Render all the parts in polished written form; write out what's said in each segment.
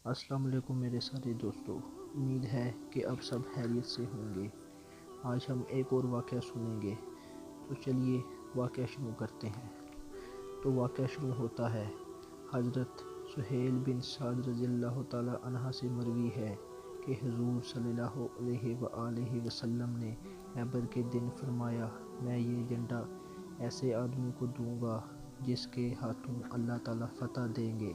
السلام علیکم میرے سارے دوستوں، امید ہے کہ اب سب خیریت سے ہوں گے۔ آج ہم ایک اور واقعہ سنیں گے، تو چلیے واقعہ شروع کرتے ہیں۔ تو واقعہ شروع ہوتا ہے۔ حضرت سہیل بن سعد رضی اللہ تعالیٰ عنہ سے مروی ہے کہ حضور صلی اللہ علیہ وآلہ وسلم نے خیبر کے دن فرمایا، میں یہ جھنڈا ایسے آدمی کو دوں گا جس کے ہاتھوں اللہ تعالیٰ فتح دیں گے،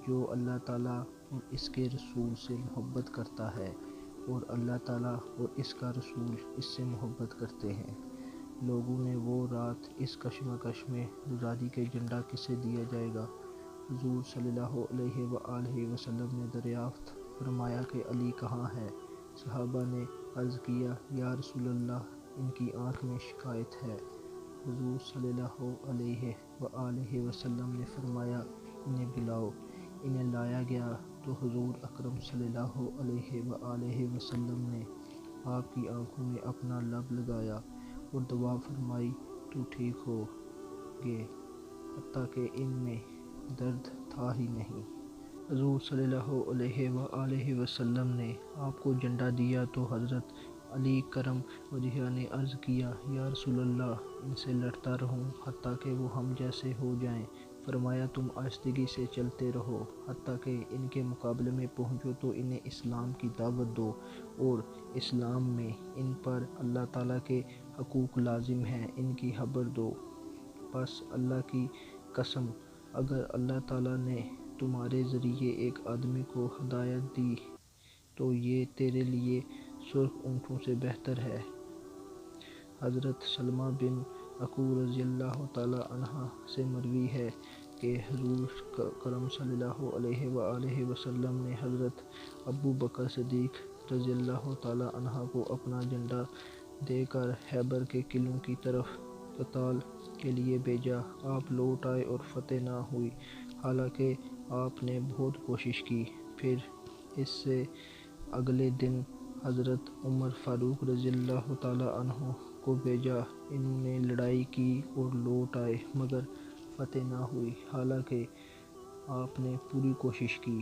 جو اللہ تعالیٰ اور اس کے رسول سے محبت کرتا ہے، اور اللہ تعالیٰ اور اس کا رسول اس سے محبت کرتے ہیں۔ لوگوں نے وہ رات اس کشمکش میں گزاری کہ جھنڈا کسے دیا جائے گا۔ حضور صلی اللہ علیہ وآلہ وسلم نے دریافت فرمایا کہ علی کہاں ہے؟ صحابہ نے عرض کیا، یا رسول اللہ، ان کی آنکھ میں شکایت ہے۔ حضور صلی اللہ علیہ وآلہ وسلم نے فرمایا، انہیں بلاؤ۔ انہیں لایا گیا تو حضور اکرم صلی اللہ علیہ وآلہ وسلم نے آپ کی آنکھوں میں اپنا لب لگایا اور دعا فرمائی، تو ٹھیک ہو گے، حتیٰ کہ ان میں درد تھا ہی نہیں۔ حضور صلی اللہ علیہ وآلہ وسلم نے آپ کو جھنڈا دیا تو حضرت علی کرم وجہہ نے عرض کیا، یا رسول اللہ، ان سے لڑتا رہوں حتیٰ کہ وہ ہم جیسے ہو جائیں۔ فرمایا، تم آہستگی سے چلتے رہو حتیٰ کہ ان کے مقابلے میں پہنچو تو انہیں اسلام کی دعوت دو، اور اسلام میں ان پر اللہ تعالیٰ کے حقوق لازم ہیں، ان کی خبر دو۔ پس اللہ کی قسم، اگر اللہ تعالیٰ نے تمہارے ذریعے ایک آدمی کو ہدایت دی تو یہ تیرے لیے سرخ اونٹوں سے بہتر ہے۔ حضرت سلمہ بن عقوع رضی اللہ تعالیٰ عنہ سے مروی ہے کہ حضور کرم صلی اللہ علیہ وآلہ وسلم نے حضرت ابو بکر صدیق رضی اللہ تعالیٰ عنہ کو اپنا جھنڈا دے کر خیبر کے قلعوں کی طرف قتال کے لیے بھیجا۔ آپ لوٹ آئے اور فتح نہ ہوئی، حالانکہ آپ نے بہت کوشش کی۔ پھر اس سے اگلے دن حضرت عمر فاروق رضی اللہ تعالیٰ عنہ کو بھیجا۔ انہوں نے لڑائی کی اور لوٹ آئے، مگر فتح نہ ہوئی، حالانکہ آپ نے پوری کوشش کی۔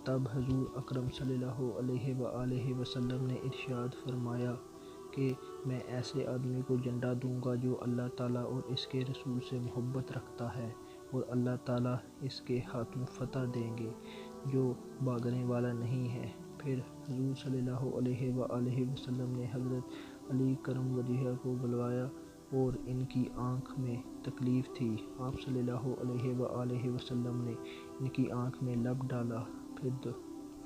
تب حضور اکرم صلی اللہ علیہ وآلہ وسلم نے ارشاد فرمایا کہ میں ایسے آدمی کو جھنڈا دوں گا جو اللہ تعالیٰ اور اس کے رسول سے محبت رکھتا ہے، اور اللہ تعالیٰ اس کے ہاتھوں فتح دیں گے، جو بھاگنے والا نہیں ہے۔ پھر حضور صلی اللہ علیہ وآلہ وسلم نے حضرت علی کرم وجہہ کو بلوایا، اور ان کی آنکھ میں تکلیف تھی۔ آپ صلی اللہ علیہ وآلہ وسلم نے ان کی آنکھ میں لب ڈالا، پھر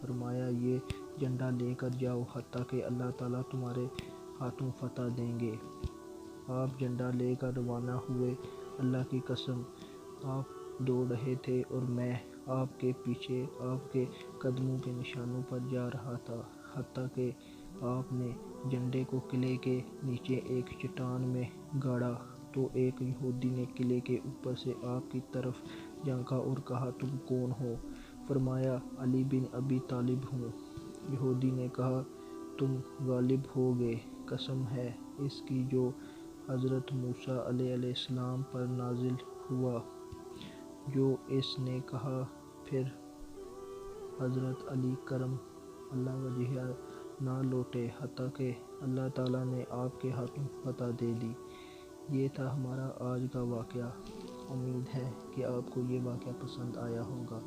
فرمایا، یہ جھنڈا لے کر جاؤ حتیٰ کہ اللہ تعالیٰ تمہارے ہاتھوں فتح دیں گے۔ آپ جھنڈا لے کر روانہ ہوئے۔ اللہ کی قسم، آپ دوڑ رہے تھے اور میں آپ کے پیچھے آپ کے قدموں کے نشانوں پر جا رہا تھا، حتیٰ کہ آپ نے جھنڈے کو قلعے کے نیچے ایک چٹان میں گاڑا تو ایک یہودی نے قلعے کے اوپر سے آپ کی طرف جھانکا اور کہا، تم کون ہو؟ فرمایا، علی بن ابی طالب ہوں۔ یہودی نے کہا، تم غالب ہو گئے، قسم ہے اس کی جو حضرت موسیٰ علیہ السلام پر نازل ہوا۔ جو اس نے کہا، پھر حضرت علی کرم اللہ وجہہ نہ لوٹے حتیٰ کہ اللہ تعالیٰ نے آپ کے ہاتھوں فتح دے دی۔ یہ تھا ہمارا آج کا واقعہ۔ امید ہے کہ آپ کو یہ واقعہ پسند آیا ہوگا،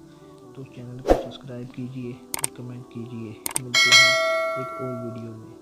تو چینل کو سبسکرائب کیجیے اور کمنٹ کیجیے۔ ملتے ہیں ایک اور ویڈیو میں۔